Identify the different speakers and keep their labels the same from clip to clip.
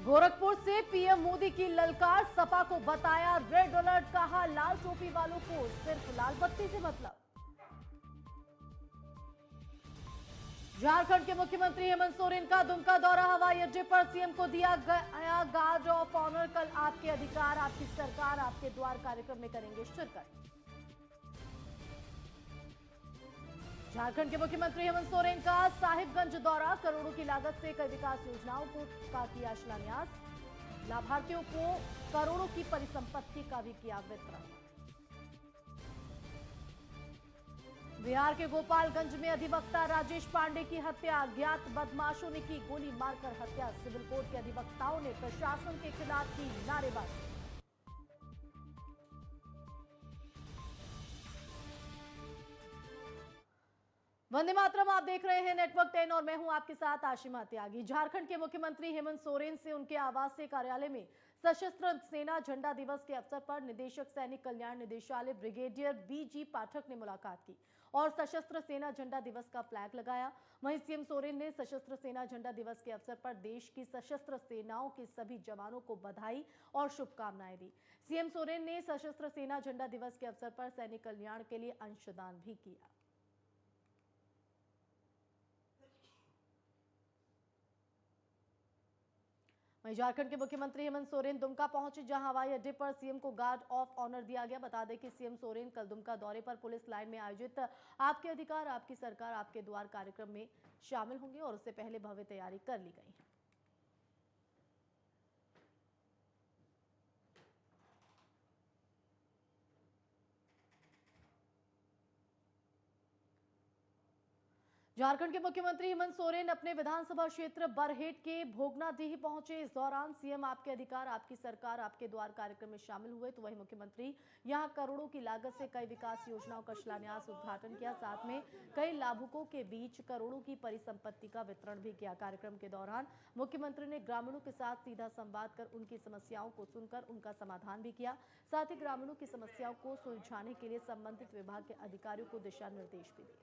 Speaker 1: गोरखपुर से पीएम मोदी की ललकार, सपा को बताया रेड अलर्ट, कहा लाल टोपी वालों को सिर्फ लाल बत्ती से मतलब। झारखंड के मुख्यमंत्री हेमंत सोरेन का दुमका दौरा, हवाई अड्डे पर सीएम को दिया गया गार्ड ऑफ ऑनर। कल आपके अधिकार आपकी सरकार आपके द्वार कार्यक्रम में करेंगे शिरकत। झारखंड के मुख्यमंत्री हेमंत सोरेन का साहिबगंज दौरा, करोड़ों की लागत से कई विकास योजनाओं का किया शिलान्यास। लाभार्थियों को करोड़ों की परिसंपत्ति का भी किया वितरण। बिहार के गोपालगंज में अधिवक्ता राजेश पांडे की हत्या, अज्ञात बदमाशों ने की गोली मारकर हत्या। सिविल कोर्ट के अधिवक्ताओं ने प्रशासन के खिलाफ की नारेबाजी। वंदे मातरम, आप देख रहे हैं नेटवर्क 10 और मैं हूं आपके साथ आशिमा त्यागी। झारखंड के मुख्यमंत्री हेमंत सोरेन से उनके आवासीय कार्यालय में सशस्त्र सेना झंडा दिवस के अवसर पर निदेशक सैनिक कल्याण निदेशालय ब्रिगेडियर बीजी पाठक ने मुलाकात की और सशस्त्र सेना झंडा दिवस का फ्लैग लगाया। वहीं सीएम सोरेन ने सशस्त्र सेना झंडा दिवस के अवसर पर देश की सशस्त्र सेनाओं के सभी जवानों को बधाई और शुभकामनाएं दी। सीएम सोरेन ने सशस्त्र सेना झंडा दिवस के अवसर पर सैनिक कल्याण के लिए अंशदान भी किया। वहीं झारखंड के मुख्यमंत्री हेमंत सोरेन दुमका पहुंचे, जहां हवाई अड्डे पर सीएम को गार्ड ऑफ ऑनर दिया गया। बता दें कि सीएम सोरेन कल दुमका दौरे पर पुलिस लाइन में आयोजित आपके अधिकार आपकी सरकार आपके द्वार कार्यक्रम में शामिल होंगे और उससे पहले भव्य तैयारी कर ली गई है। झारखंड के मुख्यमंत्री हेमंत सोरेन अपने विधानसभा क्षेत्र बरहेट के भोगनाडीह पहुंचे। इस दौरान सीएम आपके अधिकार आपकी सरकार आपके द्वार कार्यक्रम में शामिल हुए। तो वहीं मुख्यमंत्री यहां करोड़ों की लागत से कई विकास योजनाओं का शिलान्यास उद्घाटन किया, साथ में कई लाभुकों के बीच करोड़ों की परिसंपत्ति का वितरण भी किया। कार्यक्रम के दौरान मुख्यमंत्री ने ग्रामीणों के साथ सीधा संवाद कर उनकी समस्याओं को सुनकर उनका समाधान भी किया। साथ ही ग्रामीणों की समस्याओं को सुलझाने के लिए संबंधित विभाग के अधिकारियों को दिशा निर्देश भी दिए।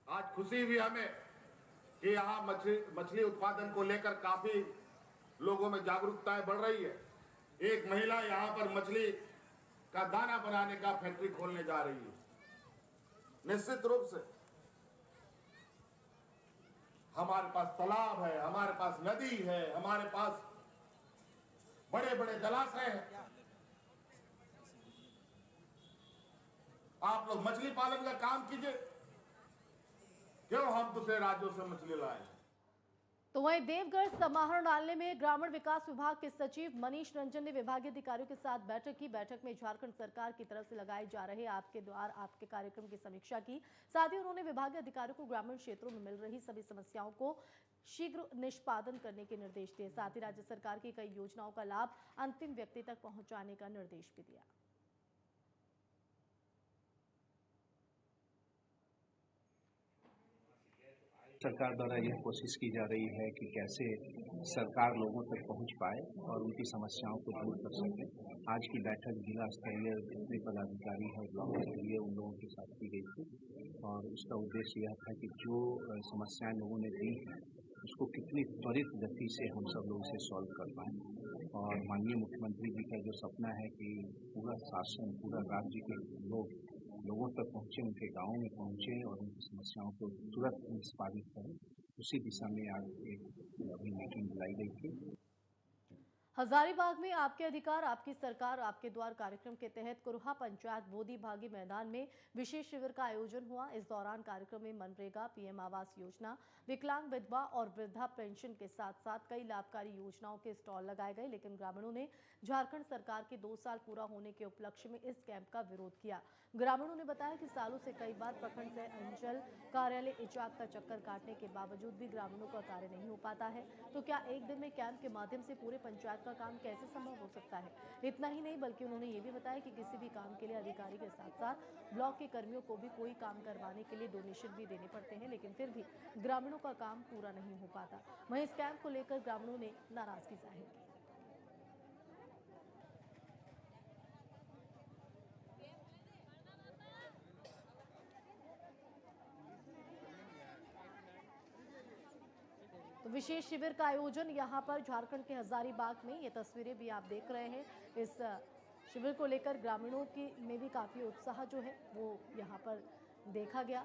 Speaker 2: आज खुशी हुई हमें कि यहाँ मछली उत्पादन को लेकर काफी लोगों में जागरूकता बढ़ रही है। एक महिला यहाँ पर मछली का दाना बनाने का फैक्ट्री खोलने जा रही है। निश्चित रूप से हमारे पास तालाब है, हमारे पास नदी है, हमारे पास बड़े बड़े जलाशय हैं। आप लोग मछली पालन का काम कीजिए, क्यों हम दूसरे राज्यों से मछली लाए।
Speaker 1: तो वहीं देवगढ़ समाहरणालय में ग्रामीण विकास विभाग के सचिव मनीष रंजन ने विभागीय अधिकारियों के साथ बैठक की। बैठक में झारखंड सरकार की तरफ से लगाए जा रहे आपके द्वार आपके कार्यक्रम की समीक्षा की। साथ ही उन्होंने विभागीय अधिकारियों को ग्रामीण क्षेत्रों में मिल रही सभी समस्याओं को शीघ्र निष्पादन करने के निर्देश दिए। साथ ही राज्य सरकार की कई योजनाओं का लाभ अंतिम व्यक्ति तक पहुंचाने का निर्देश भी दिया।
Speaker 3: सरकार द्वारा यह कोशिश की जा रही है कि कैसे सरकार लोगों तक पहुंच पाए और उनकी समस्याओं को दूर कर सके। आज की बैठक जिला स्तरीय जितने पदाधिकारी है ब्लॉक स्तरीय उन लोगों के साथ की गई थी और उसका उद्देश्य यह था कि जो समस्याएं लोगों ने दी हैं उसको कितनी त्वरित गति से हम सब लोग इसे सॉल्व कर पाएं। और माननीय मुख्यमंत्री जी का जो सपना है कि पूरा शासन पूरा राज्य के लोगों तक पहुंचे, उनके गांवों में पहुंचे और उनकी समस्याओं को तुरंत निष्पादित करें, उसी दिशा में आज एक अभी मीटिंग बुलाई गई थी।
Speaker 1: हजारीबाग में आपके अधिकार आपकी सरकार आपके द्वार कार्यक्रम के तहत कुरहा पंचायत बोदी भागी मैदान में विशेष शिविर का आयोजन हुआ। इस दौरान कार्यक्रम में मनरेगा, पीएम आवास योजना, विकलांग विधवा और वृद्धा पेंशन के साथ साथ कई लाभकारी योजनाओं के स्टॉल लगाए गए। लेकिन ग्रामीणों ने झारखंड सरकार के 2 साल पूरा होने के उपलक्ष्य में इस कैंप का विरोध किया। ग्रामीणों ने बताया कि सालों से कई बार प्रखंड से अंचल कार्यालय इचाक का चक्कर काटने के बावजूद भी ग्रामीणों का कार्य नहीं हो पाता है। तो क्या एक दिन में कैंप के माध्यम से पूरे पंचायत का काम कैसे संभव हो सकता है। इतना ही नहीं बल्कि उन्होंने ये भी बताया कि किसी भी काम के लिए अधिकारी के साथ साथ ब्लॉक के कर्मियों को भी कोई काम करवाने के लिए डोनेशन भी देने पड़ते हैं, लेकिन फिर भी ग्रामीणों का काम पूरा नहीं हो पाता। वहीं इस कैंप को लेकर ग्रामीणों ने नाराजगी जाहिर की। तो विशेष शिविर का आयोजन यहाँ पर झारखंड के हजारीबाग में, ये तस्वीरें भी आप देख रहे हैं। इस शिविर को लेकर ग्रामीणों की में भी काफ़ी उत्साह जो है वो यहाँ पर देखा गया।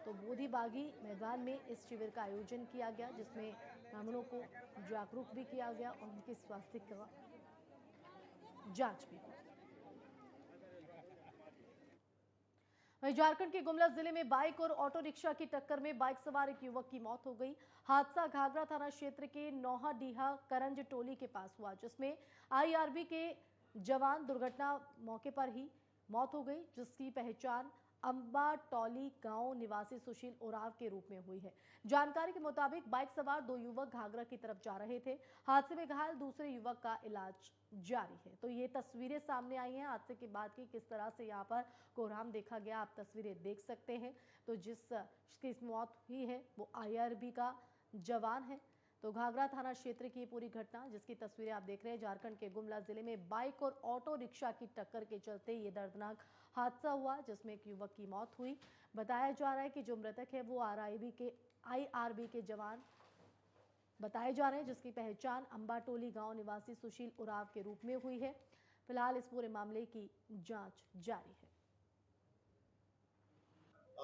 Speaker 1: तो बोधी बागी मैदान में इस शिविर का आयोजन किया गया, जिसमें ग्रामीणों को जागरूक भी किया गया और उनके स्वास्थ्य का जांच भी हुई। वहीं झारखंड के गुमला जिले में बाइक और ऑटो रिक्शा की टक्कर में बाइक सवार एक युवक की मौत हो गई। हादसा घाघरा थाना क्षेत्र के नौहाडीहा करंज टोली के पास हुआ, जिसमें आईआरबी के जवान दुर्घटना मौके पर ही मौत हो गई, जिसकी पहचान अंबाटौली गांव निवासी सुशील उरांव के रूप में हुई है। जानकारी के मुताबिक बाइक सवार दो युवक घाघरा की तरफ जा रहे थे। हादसे में घायल दूसरे युवक का इलाज जारी है। तो ये तस्वीरें सामने आई हैं हादसे के बाद की, किस तरह से यहाँ पर कोहराम देखा गया, आप तस्वीरें देख सकते हैं। तो जिसकी मौत हुई है वो आईआरबी का जवान है। तो घाघरा थाना क्षेत्र की पूरी घटना, जिसकी तस्वीरें आप देख रहे हैं, झारखंड के गुमला जिले में बाइक और ऑटो रिक्शा की टक्कर के चलते ये दर्दनाक हादसा हुआ, जिसमें एक युवक की मौत हुई। बताया जा रहा है कि जो मृतक है वो आईआरबी के जवान बताए जा रहे हैं, जिसकी पहचान अंबाटोली गांव निवासी सुशील उरांव के रूप में हुई है। फिलहाल इस पूरे मामले की जांच जारी है।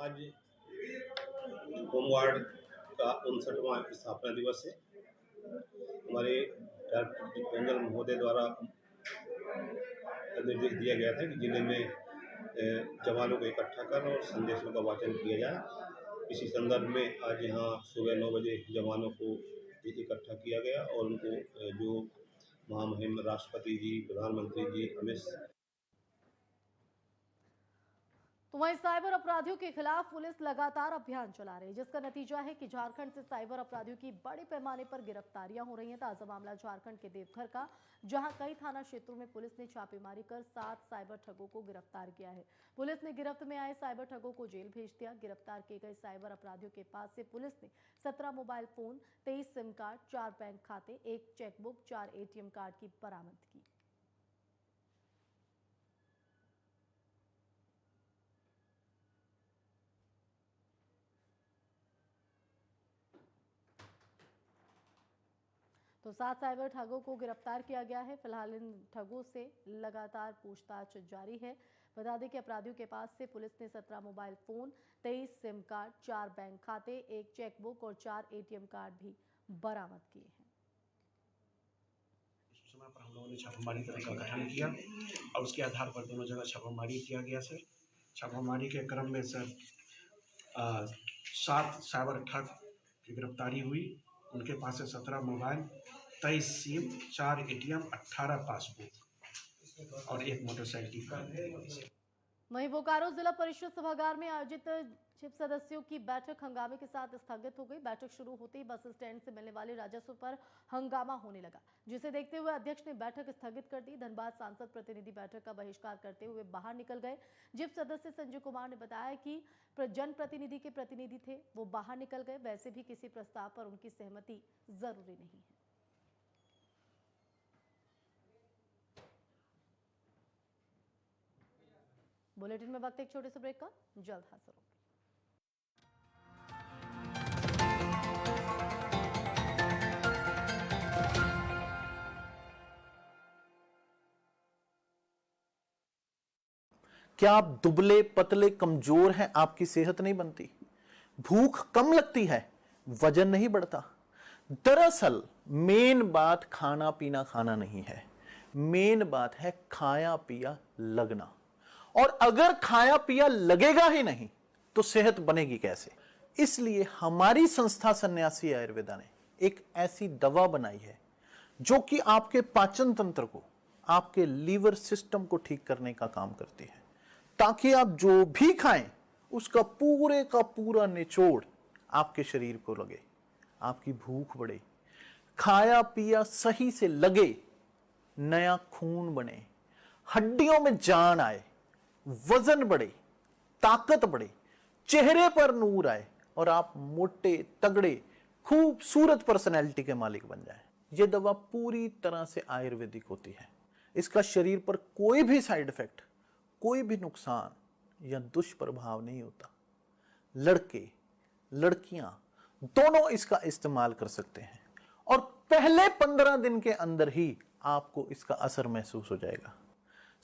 Speaker 4: आज होमगार्ड का 59वां स्थापना दिवस है। हमारे डायरेक्टर जनरल महोदय द्वारा निर्देश दिया गया था कि जिले में जवानों को इकट्ठा कर और संदेशों का वाचन किया जाए। इसी संदर्भ में आज यहाँ सुबह 9 बजे जवानों को इकट्ठा किया गया और उनको जो महामहिम राष्ट्रपति जी, प्रधानमंत्री जी, अमित।
Speaker 1: तो वहीं साइबर अपराधियों के खिलाफ पुलिस लगातार अभियान चला रही है, जिसका नतीजा है कि झारखंड से साइबर अपराधियों की बड़े पैमाने पर गिरफ्तारियां हो रही हैं। ताजा मामला झारखंड के देवघर का, जहां कई थाना क्षेत्रों में पुलिस ने छापेमारी कर 7 साइबर ठगों को गिरफ्तार किया है। पुलिस ने गिरफ्त में आए साइबर ठगों को जेल भेज दिया। गिरफ्तार किए गए साइबर अपराधियों के पास से पुलिस ने 17 mobile phone, 23 SIM card, 4 bank खाते, 1 चेकबुक, 4 ATM कार्ड की बरामद की। तो 7 साइबर ठगों को गिरफ्तार किया गया है। फिलहाल इन ठगों से लगातार पूछताछ जारी है। बता दें कि अपराधियों के पास से पुलिस ने 17 mobile phone, 23 SIM card, 4 bank खाते, 1 चेकबुक और 4 ATM कार्ड भी बरामद किए हैं।
Speaker 5: सूचना पर हम लोगों ने छापामारी दल का गठन किया और उसके आधार पर दोनों जगह छापामारी किया गया सर। छापामारी के क्रम में सर 7 साइबर ठग की गिरफ्तारी हुई। उनके पास से 17 मोबाइल, 23 सिम, 4 ATM, 18 पासबुक और 1 मोटरसाइकिल।
Speaker 1: वहीं बोकारो जिला परिषद सभागार में आयोजित चिप सदस्यों की बैठक हंगामे के साथ स्थगित हो गई। बैठक शुरू होते ही बस स्टैंड से मिलने वाले राजस्व पर हंगामा होने लगा, जिसे देखते हुए अध्यक्ष ने बैठक स्थगित कर दी। धनबाद सांसद प्रतिनिधि बैठक का बहिष्कार करते हुए बाहर निकल गए। जिप सदस्य संजय कुमार ने बताया कि जनप्रतिनिधि के प्रतिनिधि थे, वो बाहर निकल गए। वैसे भी किसी प्रस्ताव पर उनकी सहमति जरूरी नहीं है। बुलेटिन में वक्त एक छोटे से ब्रेक का, जल्द हाजिर होंगे।
Speaker 6: क्या आप दुबले पतले कमजोर हैं? आपकी सेहत नहीं बनती, भूख कम लगती है, वजन नहीं बढ़ता। दरअसल मेन बात खाना पीना खाना नहीं है, मेन बात है खाया पिया लगना। और अगर खाया पिया लगेगा ही नहीं तो सेहत बनेगी कैसे? इसलिए हमारी संस्था सन्यासी आयुर्वेदा ने एक ऐसी दवा बनाई है जो कि आपके पाचन तंत्र को, आपके लीवर सिस्टम को ठीक करने का काम करती है, ताकि आप जो भी खाएं उसका पूरे का पूरा निचोड़ आपके शरीर को लगे, आपकी भूख बढ़े, खाया पिया सही से लगे, नया खून बने, हड्डियों में जान आए, वजन बढ़े, ताकत बढ़े, चेहरे पर नूर आए और आप मोटे तगड़े खूबसूरत पर्सनैलिटी के मालिक बन जाएं। यह दवा पूरी तरह से आयुर्वेदिक होती है। इसका शरीर पर कोई भी साइड इफेक्ट, कोई भी नुकसान या दुष्प्रभाव नहीं होता। लड़के लड़कियां दोनों इसका इस्तेमाल कर सकते हैं। और पहले 15 दिन के अंदर ही आपको इसका असर महसूस हो जाएगा।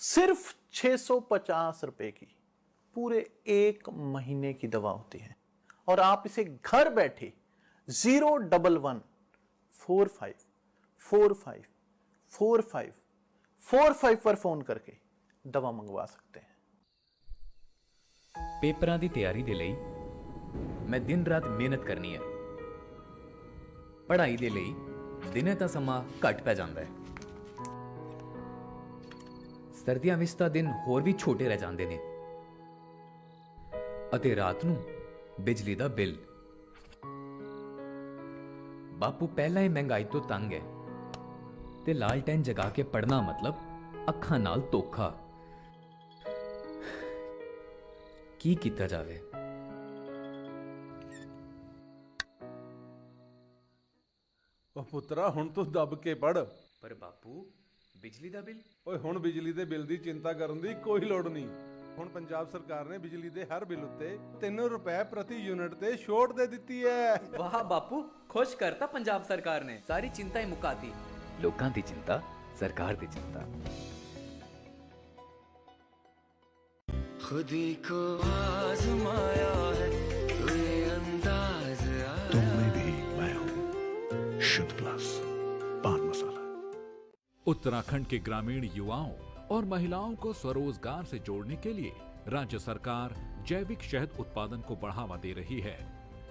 Speaker 6: सिर्फ 650 रुपए की पूरे 1 महीने की दवा होती है और आप इसे घर बैठे 01145454545 पर फोन करके दवा मंगवा सकते हैं।
Speaker 7: ਪੇਪਰਾਂ ਦੀ ਤਿਆਰੀ ਦੇ ਲਈ ਮੈਂ ਦਿਨ ਰਾਤ ਮਿਹਨਤ ਕਰਨੀ ਹੈ। ਪੜ੍ਹਾਈ ਦੇ ਲਈ ਦਿਨੇ ਤਾਂ ਸਮਾਂ ਘੱਟ ਪੈ ਜਾਂਦਾ ਹੈ। ਸਰਦੀਆਂ ਵਿੱਚ ਤਾਂ ਦਿਨ ਹੋਰ ਵੀ ਛੋਟੇ ਰਹਿ ਜਾਂਦੇ ਨੇ ਅਤੇ ਰਾਤ ਨੂੰ ਬਿਜਲੀ ਦਾ ਬਿੱਲ। ਬਾਪੂ ਪਹਿਲਾਂ ਹੀ ਮਹਿੰਗਾਈ ਤੋਂ ਤੰਗ ਹੈ ਤੇ ਲਾਲਟੈਨ ਜਗਾ ਕੇ ਪੜ੍ਹਨਾ ਮਤਲਬ ਅੱਖਾਂ ਨਾਲ ਧੋਖਾ। ਕੀ ਕੀਤਾ ਜਾਵੇ?
Speaker 8: ਉਹ ਪੁੱਤਰਾ ਹੁਣ ਤੂੰ ਦੱਬ ਕੇ ਪੜ।
Speaker 7: ਪਰ ਬਾਪੂ ਬਿਜਲੀ ਦਾ ਬਿੱਲ?
Speaker 8: ਓਏ ਹੁਣ ਬਿਜਲੀ ਦੇ ਬਿੱਲ ਦੀ ਚਿੰਤਾ ਕਰਨ ਦੀ ਕੋਈ ਲੋੜ ਨਹੀਂ। ਹੁਣ ਪੰਜਾਬ ਸਰਕਾਰ ਨੇ ਬਿਜਲੀ ਦੇ ਹਰ ਬਿੱਲ ਉੱਤੇ 3 ਰੁਪਏ ਪ੍ਰਤੀ ਯੂਨਿਟ ਤੇ ਛੋਟ ਦੇ ਦਿੱਤੀ ਹੈ।
Speaker 9: ਵਾਹ ਬਾਪੂ, ਖੁਸ਼ ਕਰਤਾ ਪੰਜਾਬ ਸਰਕਾਰ ਨੇ, ਸਾਰੀ ਚਿੰਤਾ ਹੀ ਮੁਕਾਤੀ।
Speaker 7: ਲੋਕਾਂ ਦੀ ਚਿੰਤਾ, ਸਰਕਾਰ ਦੀ ਚਿੰਤਾ।
Speaker 10: खुदी को आजमाया है कोई अंदाज
Speaker 11: तुम में भी मैं हूं शुद्ध प्लस पान मसाला।
Speaker 12: उत्तराखंड के ग्रामीण युवाओं और महिलाओं को स्वरोजगार से जोड़ने के लिए राज्य सरकार जैविक शहद उत्पादन को बढ़ावा दे रही है।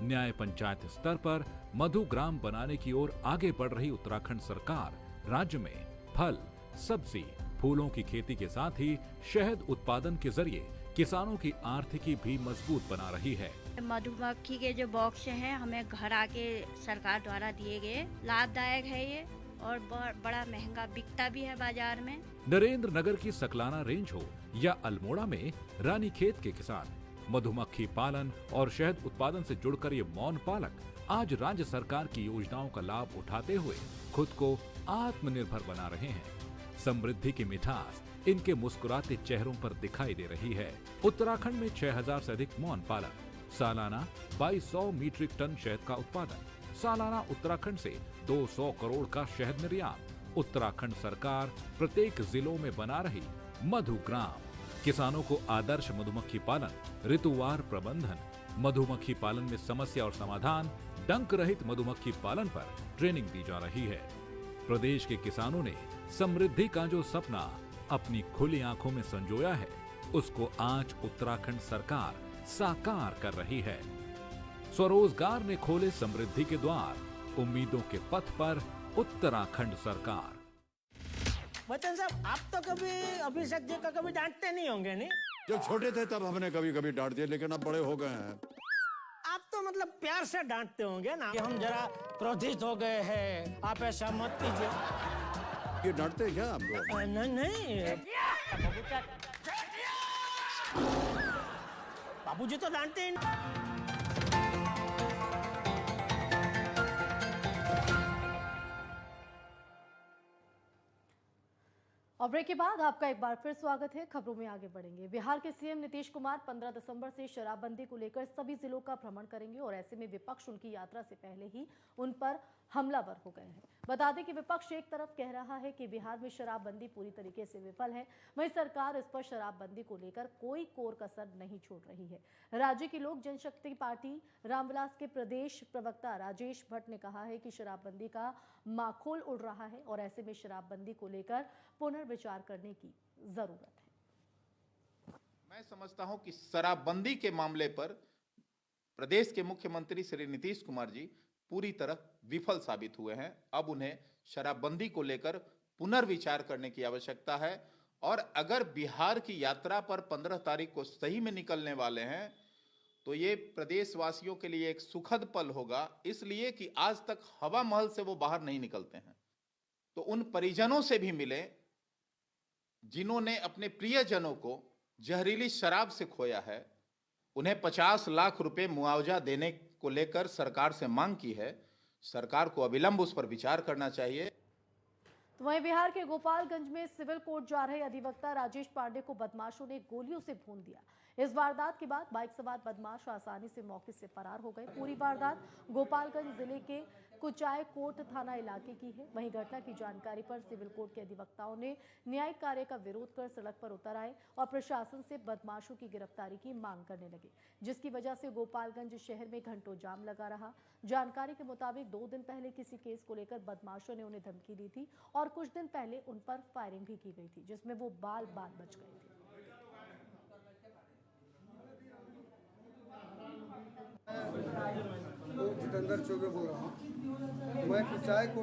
Speaker 12: न्याय पंचायत स्तर पर मधु ग्राम बनाने की ओर आगे बढ़ रही उत्तराखंड सरकार राज्य में फल, सब्जी, फूलों की खेती के साथ ही शहद उत्पादन के जरिए किसानों की आर्थिकी भी मजबूत बना रही है।
Speaker 13: मधुमक्खी के जो बॉक्स हैं हमें घर आके सरकार द्वारा दिए गए, लाभदायक है ये और बड़ा महंगा बिकता भी है बाजार में।
Speaker 12: नरेंद्र नगर की सकलाना रेंज हो या अल्मोड़ा में रानीखेत के किसान मधुमक्खी पालन और शहद उत्पादन से जुड़कर ये मौन पालक आज राज्य सरकार की योजनाओं का लाभ उठाते हुए खुद को आत्मनिर्भर बना रहे हैं। समृद्धि की मिठास इनके मुस्कुराते चेहरों पर दिखाई दे रही है। उत्तराखंड में 6000 से अधिक मौन पालक, सालाना 2200 मीट्रिक टन शहद का उत्पादन, सालाना उत्तराखंड से 200 करोड़ का शहद निर्यात। उत्तराखंड सरकार प्रत्येक जिलों में बना रही मधु ग्राम, किसानों को आदर्श मधुमक्खी पालन, ऋतुवार प्रबंधन, मधुमक्खी पालन में समस्या और समाधान, डंक रहित मधुमक्खी पालन पर ट्रेनिंग दी जा रही है। प्रदेश के किसानों ने समृद्धि का जो सपना अपनी खुली आंखों में संजोया है, उसको आज उत्तराखंड सरकार साकार कर रही है। स्वरोजगार ने खोले समृद्धि के द्वार, उम्मीदों के पथ पर उत्तराखंड सरकार।
Speaker 14: बच्चन साहब, आप तो कभी अभिषेक जी का कभी डांटते नहीं होंगे, नहीं?
Speaker 11: जब छोटे थे तब हमने कभी कभी डांट दिया, लेकिन अब बड़े हो गए हैं।
Speaker 14: आप तो मतलब प्यार से डांटते होंगे ना कि हम जरा क्रोधित हो गए हैं, आप ऐसा मत कीजिए।
Speaker 11: ये डांटते हैं क्या आपको?
Speaker 14: नहीं बाबूजी तो डांटते ही नहीं।
Speaker 1: और ब्रेक के बाद आपका एक बार फिर स्वागत है। खबरों में आगे बढ़ेंगे। बिहार के सीएम नीतीश कुमार 15 दिसंबर से शराबबंदी को लेकर सभी जिलों का भ्रमण करेंगे और ऐसे में विपक्ष उनकी यात्रा से पहले ही उन पर हमलावर हो गए हैं। बता दें कि विपक्ष एक तरफ कह रहा है कि बिहार में शराबबंदी पूरी तरीके से विफल है, वहीं सरकार इस पर शराबबंदी को लेकर कोई कोर कसर नहीं छोड़ रही है। राज्य की लोक जनशक्ति पार्टी रामविलास के प्रदेश प्रवक्ता राजेश भट्ट ने कहा है कि शराबबंदी का माखोल उड़ रहा है और ऐसे में शराबबंदी को लेकर पुनर्विचार करने की जरूरत है।
Speaker 2: मैं समझता हूं कि शराबबंदी के मामले पर प्रदेश के मुख्यमंत्री श्री नीतीश कुमार जी पूरी तरह विफल साबित हुए हैं। अब उन्हें शराबबंदी को लेकर पुनर्विचार करने की आवश्यकता है और अगर बिहार की यात्रा पर 15 तारीख को सही में निकलने वाले हैं तो ये प्रदेशवासियों के लिए एक सुखद पल होगा, इसलिए कि आज तक हवा महल से वो बाहर नहीं निकलते हैं। तो उन परिजनों से भी मिले जिन्होंने अपने प्रियजनों को जहरीली शराब से खोया है। उन्हें 50 लाख रुपए मुआवजा देने को लेकर सरकार से मांग की है। सरकार को अविलंब उस पर विचार करना चाहिए।
Speaker 1: तो वहीं बिहार के गोपालगंज में सिविल कोर्ट जा रहे अधिवक्ता राजेश पांडे को बदमाशों ने गोलियों से भून दिया। इस वारदात के बाद बाइक सवार बदमाश आसानी से मौके से फरार हो गए। पूरी वारदात गोपालगंज जिले के कुचाय कोट थाना इलाके की है। वहीं घटना की जानकारी पर सिविल कोर्ट के अधिवक्ताओं ने न्यायिक कार्य का विरोध कर सड़क पर उतर आए और प्रशासन से बदमाशों की गिरफ्तारी की मांग करने लगे, जिसकी वजह से गोपालगंज शहर में घंटों जाम लगा रहा। जानकारी के मुताबिक 2 दिन पहले किसी केस को लेकर बदमाशों ने उन्हें धमकी दी थी और कुछ दिन पहले उन पर फायरिंग भी की गई थी, जिसमें वो बाल बाल बच गए थे।
Speaker 15: जितेंद्र चौबे बोल रहा हूँ। मैं कुचाय को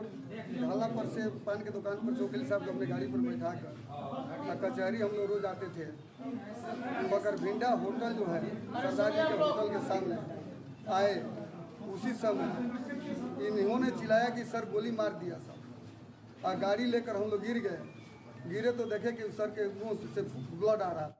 Speaker 15: ढाला पर से पान के दुकान पर चौकील साहब को अपनी गाड़ी पर बैठा कर कचहरी हम लोग रोज आते थे। मगर भिंडा होटल जो है सरदार जी के होटल के सामने आए, उसी समय इन्होंने चिल्लाया कि सर गोली मार दिया सब, और गाड़ी लेकर हम लोग गिरे तो देखे कि सर के मुंह से ब्लड आ रहा।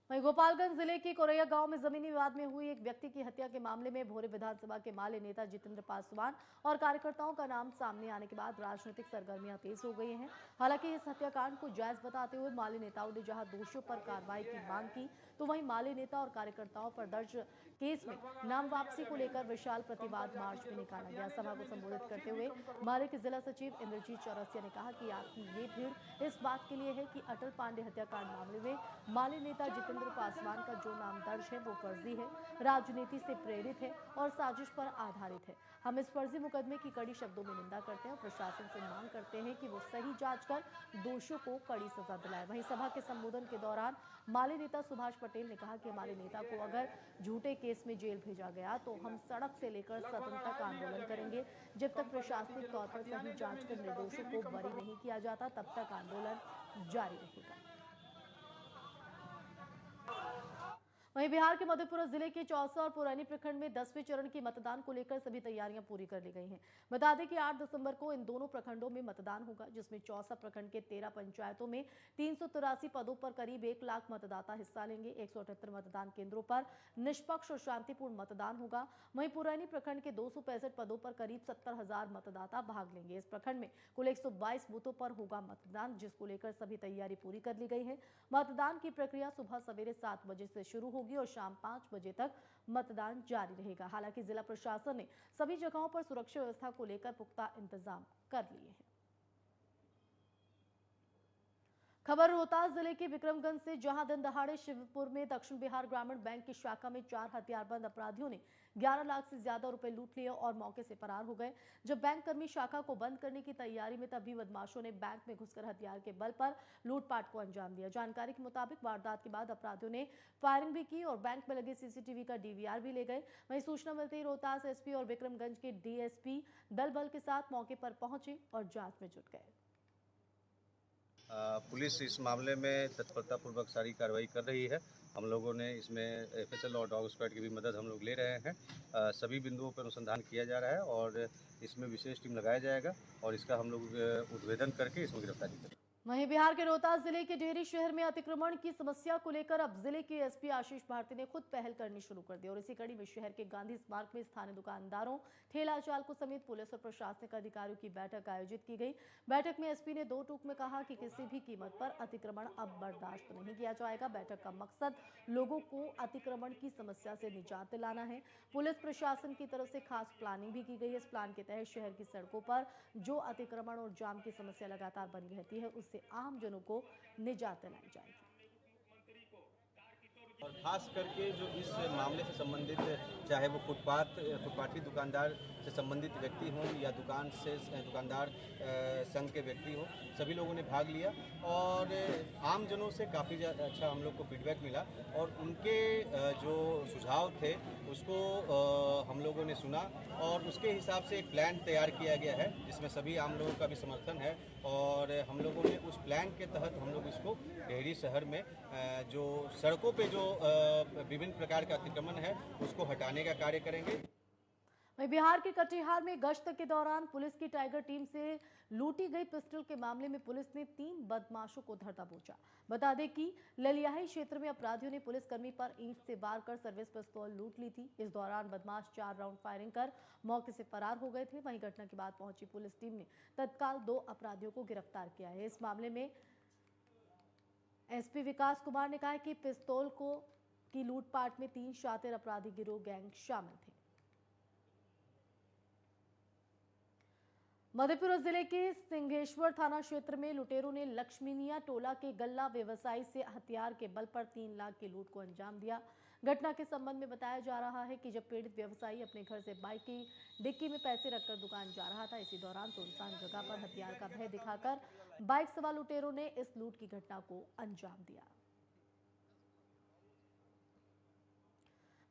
Speaker 1: वहीं गोपालगंज जिले के कोरैया गांव में जमीनी विवाद में हुई एक व्यक्ति की हत्या के मामले में भोरे विधानसभा के माले नेता जितेंद्र पासवान और कार्यकर्ताओं का नाम सामने आने के बाद राजनीतिक सरगर्मियां तेज हो गई हैं। हालांकि इस हत्याकांड को जायज बताते हुए माले नेताओं ने जहां दोषियों पर कार्रवाई की मांग की, तो वहीं माले नेता और कार्यकर्ताओं पर दर्ज केस में नाम वापसी को लेकर विशाल प्रतिवाद मार्च भी निकाला गया। सभा को संबोधित करते हुए माले के जिला सचिव इंद्रजीत चौरसिया ने कहा कि आपकी ये भीड़ इस बात के लिए है कि अटल पांडे हत्याकांड मामले में माले नेता जितेंद्र पासवान का जो नाम दर्ज है वो फर्जी है, राजनीति से प्रेरित है और साजिश पर आधारित है। हम इस फर्जी मुकदमे की कड़ी शब्दों में निंदा करते हैं और प्रशासन से मांग करते हैं कि वो सही जांच कर दोषियों को कड़ी सजा दिलाए। वहीं सभा के संबोधन के दौरान माले नेता सुभाष पटेल ने कहा कि हमारे नेता को अगर झूठे केस में जेल भेजा गया तो हम सड़क से लेकर सदन तक आंदोलन करेंगे। जब तक प्रशासनिक तौर पर सही जांच कर निर्दोषों को बरी नहीं किया जाता तब तक आंदोलन जारी रहेगा। वहीं बिहार के मधेपुरा जिले के चौसा और पुरानी प्रखंड में 10वें चरण की मतदान को लेकर सभी तैयारियां पूरी कर ली गई हैं। बता दें कि 8 दिसंबर को इन दोनों प्रखंडों में मतदान होगा, जिसमें चौसा प्रखंड के 13 पंचायतों में 383 पदों पर करीब 1 लाख मतदाता हिस्सा लेंगे। 178 मतदान केंद्रों पर निष्पक्ष और शांतिपूर्ण मतदान होगा। वहीं पुरानी प्रखंड के 265 पदों पर करीब 70,000 मतदाता भाग लेंगे। इस प्रखंड में कुल 122 बूथों पर होगा मतदान, जिसको लेकर सभी तैयारी पूरी कर ली गई है। मतदान की प्रक्रिया सुबह सवेरे 7 बजे से शुरू होगी और शाम 5 बजे तक मतदान जारी रहेगा। हालांकि जिला प्रशासन ने सभी जगहों पर सुरक्षा व्यवस्था को लेकर पुख्ता इंतजाम कर लिए हैं। खबर रोहतास जिले के विक्रमगंज से, जहां दिन दहाड़े शिवपुर में दक्षिण बिहार ग्रामीण बैंक की शाखा में 4 हथियारबंद अपराधियों ने 11 लाख से ज्यादा रुपए लूट लिए और मौके से फरार हो गए। जब बैंक कर्मी शाखा को बंद करने की तैयारी में तभी बदमाशों ने बैंक में घुसकर हथियार के बल पर लूटपाट को अंजाम दिया। जानकारी के मुताबिक वारदात के बाद अपराधियों ने फायरिंग भी की और बैंक में लगे सीसीटीवी का डीवीआर भी ले गए। वहीं सूचना मिलते ही रोहतास एसपी और विक्रमगंज के डीएसपी दल बल के साथ मौके पर पहुंचे और जांच में जुट गए।
Speaker 16: पुलिस इस मामले में तत्परतापूर्वक सारी कार्रवाई कर रही है। हम लोगों ने इसमें एफएसएल और डॉग स्क्वाड की भी मदद हम लोग ले रहे हैं। सभी बिंदुओं पर अनुसंधान किया जा रहा है और इसमें विशेष टीम लगाया जाएगा और इसका हम लोग उद्भेदन करके इसमें गिरफ्तारी करेंगे।
Speaker 1: वहीं बिहार के रोहतास जिले के डेहरी शहर में अतिक्रमण की समस्या को लेकर अब जिले के एसपी आशीष भारती ने खुद पहल करनी शुरू कर दी और इसी कड़ी में शहर के गांधी स्मारक में स्थानीय दुकानदारों, ठेला चालकों समेत पुलिस और प्रशासनिक अधिकारियों की बैठक आयोजित की गई। बैठक में एसपी ने 2 टूक में कहा कि किसी भी कीमत पर अतिक्रमण अब बर्दाश्त नहीं किया जाएगा। बैठक का मकसद लोगों को अतिक्रमण की समस्या से निजात दिलाना है। पुलिस प्रशासन की तरफ से खास प्लानिंग भी की गई है। इस प्लान के तहत शहर की सड़कों पर जो अतिक्रमण और जाम की समस्या लगातार बनी रहती है उससे आम जनों को निजात दिलाई जाएगी।
Speaker 4: और खास करके जो इस मामले से संबंधित, चाहे वो फुटपाथी दुकानदार से संबंधित व्यक्ति हों या दुकानदार संघ के व्यक्ति हों, सभी लोगों ने भाग लिया और आम जनों से काफ़ी अच्छा हम लोग को फीडबैक मिला और उनके जो सुझाव थे उसको हम लोगों ने सुना और उसके हिसाब से एक प्लान तैयार किया गया है जिसमें सभी आम लोगों का भी समर्थन है और हम लोगों ने उस प्लान के तहत हम लोग इसको डेहरी शहर में जो सड़कों पे जो विभिन्न प्रकार का अतिक्रमण है उसको हटाने का कार्य करेंगे।
Speaker 1: वहीं बिहार के कटिहार में गश्त के दौरान पुलिस की टाइगर टीम से लूटी गई पिस्टल के मामले में पुलिस ने 3 बदमाशों को धर दबोचा। बता दें कि ललियाही क्षेत्र में अपराधियों ने पुलिसकर्मी पर ईंट से वार कर सर्विस पिस्तौल लूट ली थी। इस दौरान बदमाश 4 राउंड फायरिंग कर मौके से फरार हो गए थे। वहीं घटना के बाद पहुंची पुलिस टीम ने तत्काल 2 अपराधियों को गिरफ्तार किया है। इस मामले में एसपी विकास कुमार ने कहा कि पिस्तौल को की लूटपाट में 3 शातिर अपराधी गिरोह गैंग शामिल थे। मधेपुरा जिले के सिंहेश्वर थाना क्षेत्र में लुटेरों ने लक्ष्मीनिया टोला के गल्ला व्यवसायी से हथियार के बल पर 3 लाख की लूट को अंजाम दिया। घटना के संबंध में बताया जा रहा है कि जब पीड़ित व्यवसायी अपने घर से बाइक की डिक्की में पैसे रखकर दुकान जा रहा था, इसी दौरान सुनसान जगह पर हथियार का भय दिखाकर बाइक सवार लुटेरों ने इस लूट की घटना को अंजाम दिया।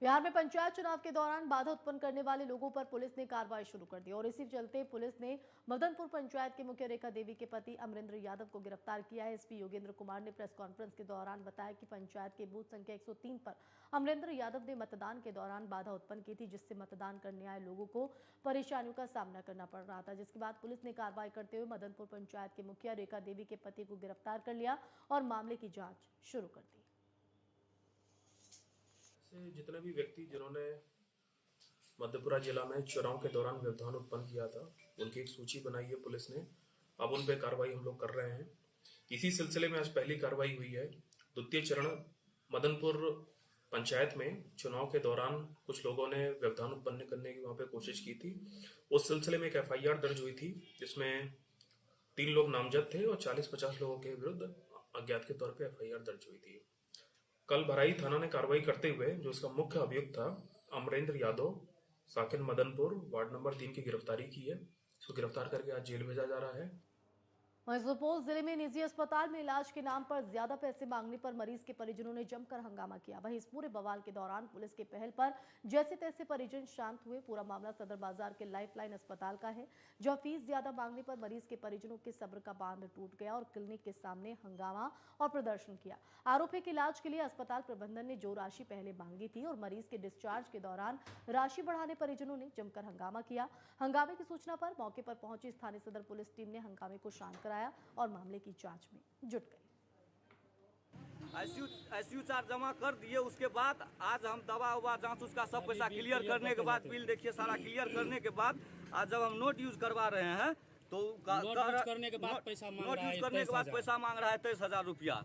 Speaker 1: बिहार में पंचायत चुनाव के दौरान बाधा उत्पन्न करने वाले लोगों पर पुलिस ने कार्रवाई शुरू कर दी और इसी चलते पुलिस ने मदनपुर पंचायत के मुखिया रेखा देवी के पति अमरेंद्र यादव को गिरफ्तार किया है। एसपी योगेंद्र कुमार ने प्रेस कॉन्फ्रेंस के दौरान बताया कि पंचायत के बूथ संख्या 103 पर अमरेंद्र यादव ने मतदान के दौरान बाधा उत्पन्न की थी, जिससे मतदान करने आए लोगों को परेशानियों का सामना करना पड़ रहा था, जिसके बाद पुलिस ने कार्रवाई करते हुए मदनपुर पंचायत के मुखिया रेखा देवी के पति को गिरफ्तार कर लिया और मामले की जाँच शुरू कर दी।
Speaker 17: जितने भी व्यक्ति जिन्होंने मधेपुरा जिला में चुनाव के दौरान व्यवधान उत्पन्न किया था, उनकी एक सूची बनाई है पुलिस ने। अब उन पे कार्रवाई हम लोग कर रहे हैं। इसी सिलसिले में आज पहली कार्रवाई हुई है। द्वितीय चरण मदनपुर पंचायत में चुनाव के दौरान कुछ लोगों ने व्यवधान उत्पन्न करने की वहां पे कोशिश की थी। उस सिलसिले में एक FIR दर्ज हुई थी, जिसमें 3 लोग नामजद थे और 40-50 लोगों के विरुद्ध अज्ञात के तौर पे FIR दर्ज हुई थी। कल भराई थाना ने कार्रवाई करते हुए जो इसका मुख्य अभियुक्त था अमरेंद्र यादव, साकिन मदनपुर, वार्ड नंबर 3 की गिरफ्तारी की है। इसको गिरफ्तार करके आज जेल भेजा जा रहा है।
Speaker 1: वहीं सुपौल जिले में निजी अस्पताल में इलाज के नाम पर ज्यादा पैसे मांगने पर मरीज के परिजनों ने जमकर हंगामा किया। वहीं इस पूरे बवाल के दौरान पुलिस के पहल पर जैसे तैसे परिजन शांत हुए। पूरा मामला सदर बाजार के लाइफलाइन अस्पताल का है, जहां फीस ज्यादा मांगने पर मरीज के परिजनों के सब्र का बांध टूट गया और क्लिनिक के सामने हंगामा और प्रदर्शन किया। आरोप है कि इलाज के लिए अस्पताल प्रबंधन ने जो राशि पहले मांगी थी और मरीज के डिस्चार्ज के दौरान राशि बढ़ाने परिजनों ने जमकर हंगामा किया। हंगामे की सूचना पर मौके पर पहुंची स्थानीय सदर पुलिस टीम ने हंगामे को शांत कराया और मामले की जांच में जुट गई।
Speaker 18: ICU चार्ज जमा कर दिए, उसके बाद आज हम दवा उवा जांच उसका सब पैसा क्लियर करने के बाद, बिल देखिए सारा क्लियर करने के बाद आज जब हम नोट यूज करवा रहे हैं तो नोट करने के बाद पैसा मांग रहा है 23,000 रुपया।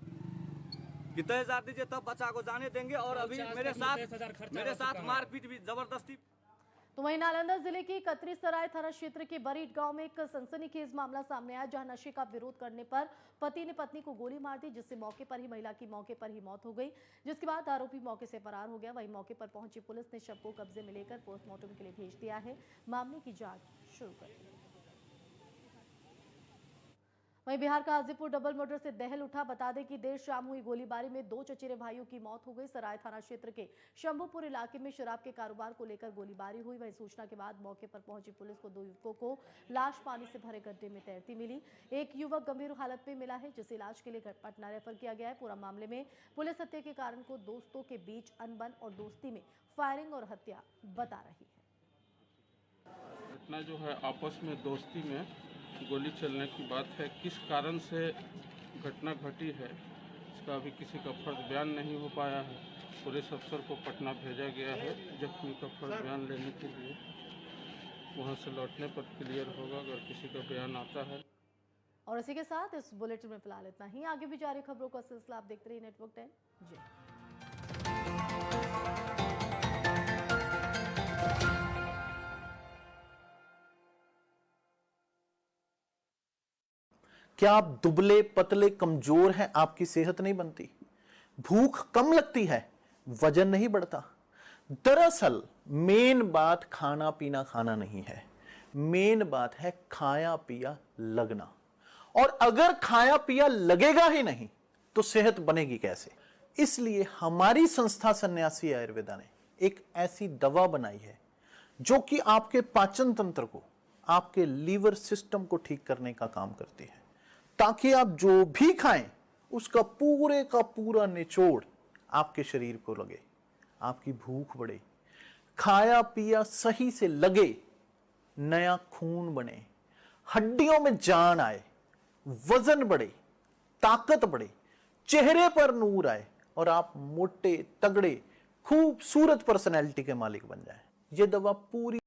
Speaker 18: कि 23,000 दीजिए तब बच्चा को जाने देंगे और अभी मेरे साथ मारपीट भी जबरदस्ती।
Speaker 1: तो वहीं नालंदा जिले के कतरीसराय थाना क्षेत्र के बरीड गांव में एक सनसनीखेज मामला सामने आया, जहां नशे का विरोध करने पर पति ने पत्नी को गोली मार दी, जिससे मौके पर ही महिला की मौके पर ही मौत हो गई, जिसके बाद आरोपी मौके से फरार हो गया। वहीं मौके पर पहुंची पुलिस ने शव को कब्जे में लेकर पोस्टमार्टम के लिए भेज दिया है। मामले की जांच शुरू कर दी। वहीं बिहार का हाजीपुर डबल मर्डर से दहल उठा। बता दें कि देर शाम हुई गोलीबारी में 2 चचेरे भाइयों की मौत हो गई। सराय थाना क्षेत्र के शंभुपुर इलाके में शराब के कारोबार को लेकर गोलीबारी हुई। वहीं सूचना के बाद मौके पर पहुंची पुलिस को 2 युवकों को लाश पानी से भरे गड्ढे में तैरती मिली। एक युवक गंभीर हालत में मिला है, जिसे इलाज के लिए पटना रेफर किया गया है। पूरा मामले में पुलिस हत्या के कारण को दोस्तों के बीच अनबन और दोस्ती में फायरिंग और हत्या बता रही है।
Speaker 19: घटना जो है आपस में दोस्ती में गोली चलने की बात है। किस कारण से घटना घटी है इसका अभी किसी का फर्द बयान नहीं हो पाया है। पुलिस अफसर को पटना भेजा गया है जख्मी का फर्द बयान लेने के लिए। वहां से लौटने पर क्लियर होगा अगर किसी का बयान आता है।
Speaker 1: और इसी के साथ इस बुलेटिन में फिलहाल इतना ही। आगे भी जारी खबरों का सिलसिला आप देखते रहिए नेटवर्क 10 जी।
Speaker 6: क्या आप दुबले पतले कमजोर हैं? आपकी सेहत नहीं बनती, भूख कम लगती है, वजन नहीं बढ़ता। दरअसल मेन बात खाना पीना खाना नहीं है, मेन बात है खाया पिया लगना। और अगर खाया पिया लगेगा ही नहीं तो सेहत बनेगी कैसे? इसलिए हमारी संस्था सन्यासी आयुर्वेदा ने एक ऐसी दवा बनाई है जो कि आपके पाचन तंत्र को, आपके लीवर सिस्टम को ठीक करने का काम करती है, ताकि आप जो भी खाएं उसका पूरे का पूरा निचोड़ आपके शरीर को लगे, आपकी भूख बढ़े, खाया पिया सही से लगे, नया खून बने, हड्डियों में जान आए, वजन बढ़े, ताकत बढ़े, चेहरे पर नूर आए और आप मोटे तगड़े खूबसूरत पर्सनैलिटी के मालिक बन जाएं। ये दवा पूरी